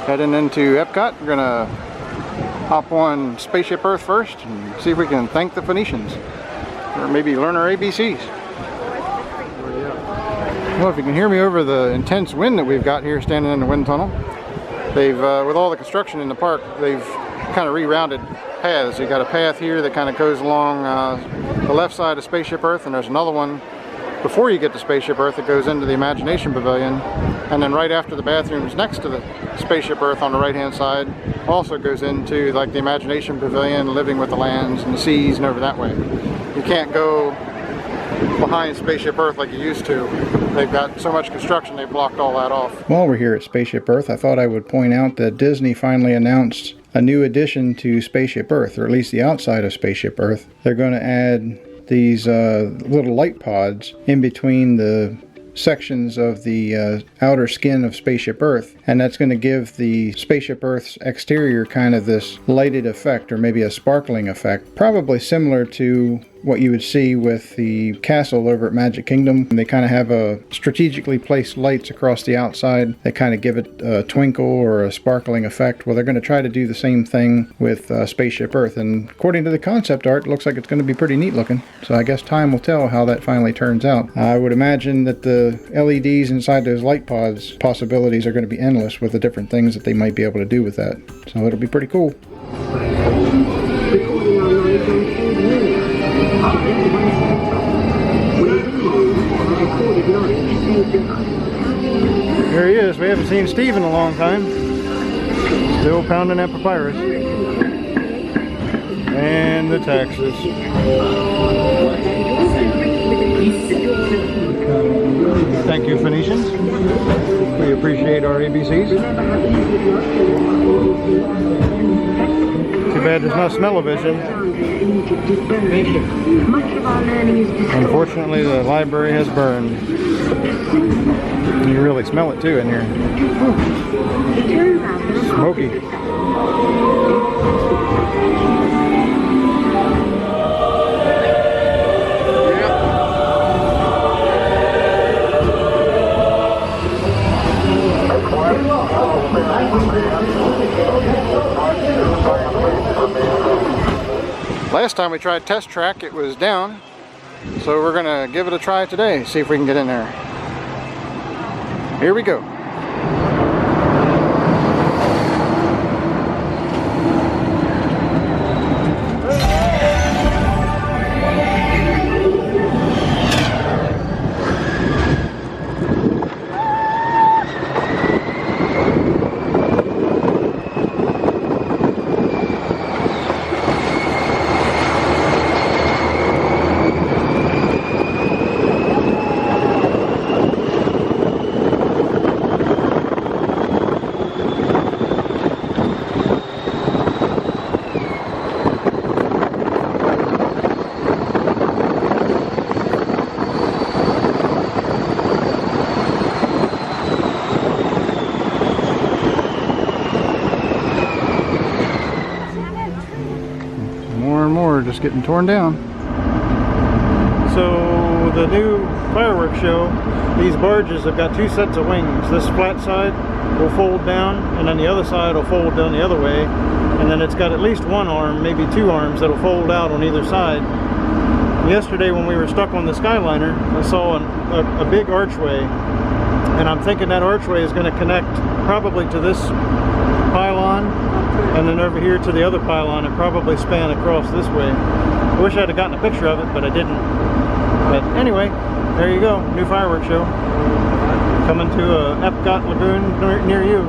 Heading into Epcot. We're gonna hop on Spaceship Earth first and see if we can thank the Phoenicians, or maybe learn our ABCs. Well, if you can hear me over the intense wind that we've got here standing in the wind tunnel, they've, with all the construction in the park, they've kind of rerouted paths. You got a path here that kind of goes along the left side of Spaceship Earth, and there's another one before you get to Spaceship Earth that goes into the Imagination Pavilion, and then right after the bathrooms next to the Spaceship Earth on the right hand side also goes into like the Imagination Pavilion, living with the lands and the seas and over that way. You can't go behind Spaceship Earth like you used to. They've got so much construction they've blocked all that off. While we're here at Spaceship Earth, I thought I would point out that Disney finally announced a new addition to Spaceship Earth, or at least the outside of Spaceship Earth. They're going to add these little light pods in between the sections of the outer skin of Spaceship Earth, and that's going to give the Spaceship Earth's exterior kind of this lighted effect, or maybe a sparkling effect, probably similar to what you would see with the castle over at Magic Kingdom. They kind of have a strategically placed lights across the outside that kind of give it a twinkle or a sparkling effect. Well, they're going to try to do the same thing with Spaceship Earth, and according to the concept art, it looks like it's going to be pretty neat looking. So I guess time will tell how that finally turns out. I would imagine that the LEDs inside those light pods possibilities are going to be endless with the different things that they might be able to do with that. So it'll be pretty cool. Here he is. We haven't seen Steve in a long time. Still pounding that papyrus. And the taxes. Thank you, Phoenicians. We appreciate our ABCs. Too bad there's no smell-o-vision. Unfortunately, the library has burned. You can really smell it too in here. Smoky. Last time we tried Test Track, it was down, so we're gonna give it a try today, see if we can get in there. Here we go. More just getting torn down. So the new fireworks show, these barges have got two sets of wings. This flat side will fold down, and then the other side will fold down the other way, and then it's got at least one arm, maybe two arms, that'll fold out on either side. Yesterday when we were stuck on the Skyliner, I saw a big archway, and I'm thinking that archway is going to connect probably to this pylon, and then over here to the other pylon, and probably span across this way. I wish I'd have gotten a picture of it, but I didn't. But anyway, there you go, new fireworks show coming to Epcot Lagoon near you.